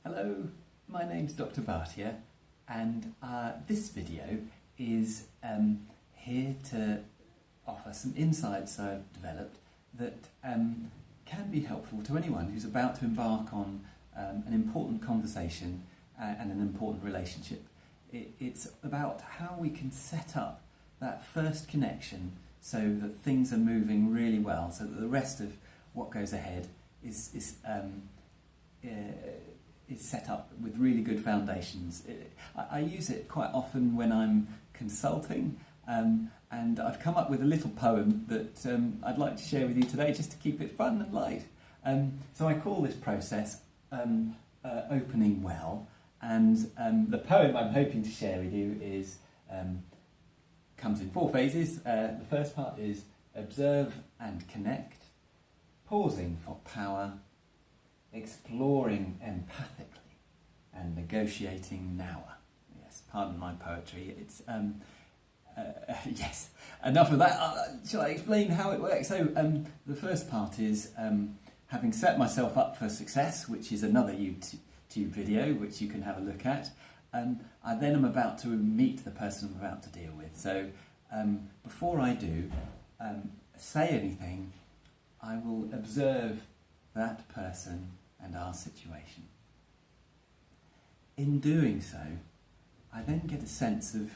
Hello, my name's Dr. Bhatia, and this video is here to offer some insights I've developed that can be helpful to anyone who's about to embark on an important conversation and an important relationship. It's about how we can set up that first connection so that things are moving really well, so that the rest of what goes ahead is set up with really good foundations. I use it quite often when I'm consulting, and I've come up with a little poem that I'd like to share with you today just to keep it fun and light. So I call this process opening well, and the poem I'm hoping to share with you is comes in 4 phases. The first part is observe and connect, pausing for power, exploring empathically, and negotiating nower. Yes, pardon my poetry. It's yes. Enough of that. Shall I explain how it works? So the first part is having set myself up for success, which is another YouTube video which you can have a look at. I then am about to meet the person I'm about to deal with. So before I do say anything, I will observe that person and our situation. In doing so, I then get a sense of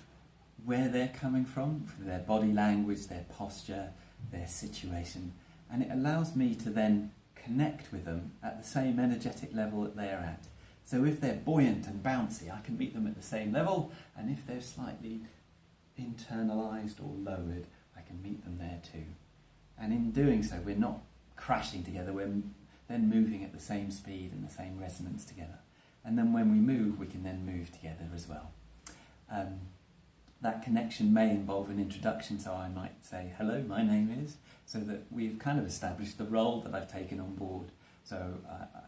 where they're coming from their body language, their posture, their situation, and it allows me to then connect with them at the same energetic level that they're at. So if they're buoyant and bouncy, I can meet them at the same level, and if they're slightly internalized or lowered, I can meet them there too. And in doing so, we're not crashing together, we're then moving at the same speed and the same resonance together. And then when we move, we can then move together as well. That connection may involve an introduction, so I might say, hello, my name is, so that we've kind of established the role that I've taken on board. So,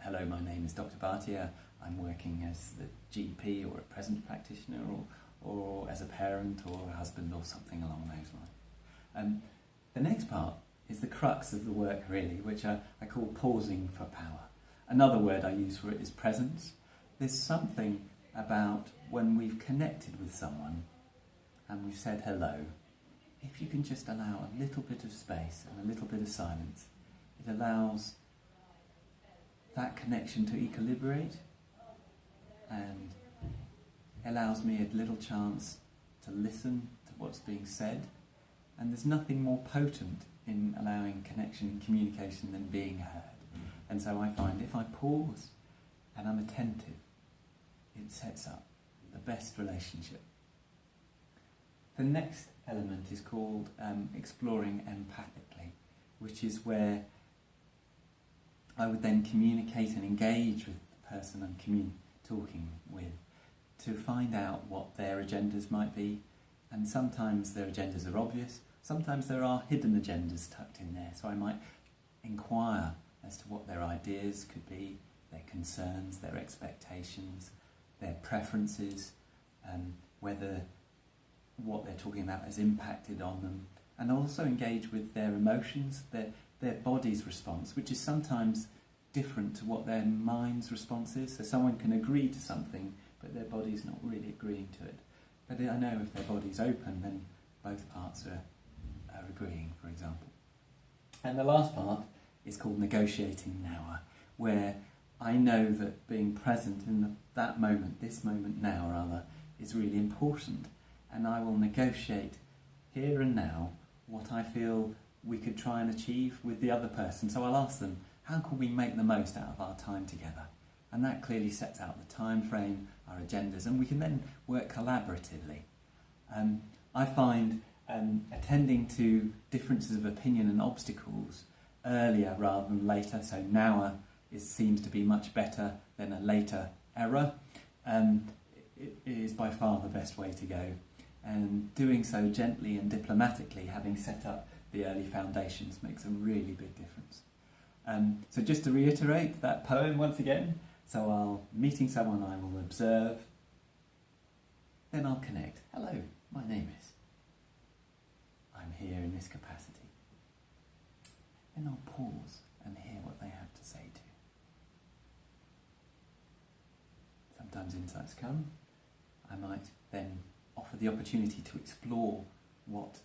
hello, my name is Dr. Bhatia. I'm working as the GP or a present practitioner or as a parent or a husband or something along those lines. The next part is the crux of the work really, which I call pausing for power. Another word I use for it is presence. There's something about when we've connected with someone and we've said hello, if you can just allow a little bit of space and a little bit of silence, it allows that connection to equilibrate and allows me a little chance to listen to what's being said. And there's nothing more potent in allowing connection and communication than being heard. And so I find if I pause and I'm attentive, it sets up the best relationship. The next element is called exploring empathically, which is where I would then communicate and engage with the person I'm talking with to find out what their agendas might be. And sometimes their agendas are obvious, sometimes there are hidden agendas tucked in there. So I might inquire as to what their ideas could be, their concerns, their expectations, their preferences, whether what they're talking about has impacted on them, and also engage with their emotions, their body's response, which is sometimes different to what their mind's response is. So someone can agree to something, but their body's not really agreeing to it. But I know if their body's open, then both parts are agreeing, for example. And the last part is called negotiating nower, where I know that being present in that moment, this moment now rather, is really important. And I will negotiate here and now what I feel we could try and achieve with the other person. So I'll ask them, how can we make the most out of our time together? And that clearly sets out the time frame, our agendas, and we can then work collaboratively. I find attending to differences of opinion and obstacles earlier rather than later, so nower seems to be much better than a later error, it is by far the best way to go. And doing so gently and diplomatically, having set up the early foundations, makes a really big difference. So just to reiterate that poem once again, so I'll meeting someone I will observe, then I'll connect. Hello, my name is. I'm here in this capacity. Then I'll pause and hear what they have to say too. sometimes insights come. I might then offer the opportunity to explore what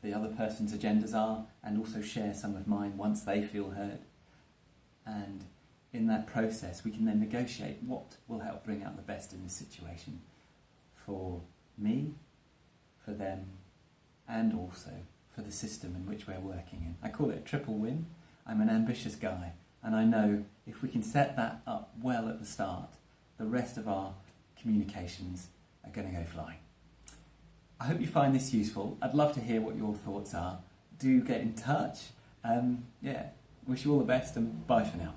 the other person's agendas are and also share some of mine once they feel heard. And in that process, we can then negotiate what will help bring out the best in this situation for me, for them, and also for the system in which we're working in. I call it a triple win. I'm an ambitious guy, and I know if we can set that up well at the start, the rest of our communications are going to go flying. I hope you find this useful. I'd love to hear what your thoughts are. Do get in touch. Wish you all the best, and bye for now.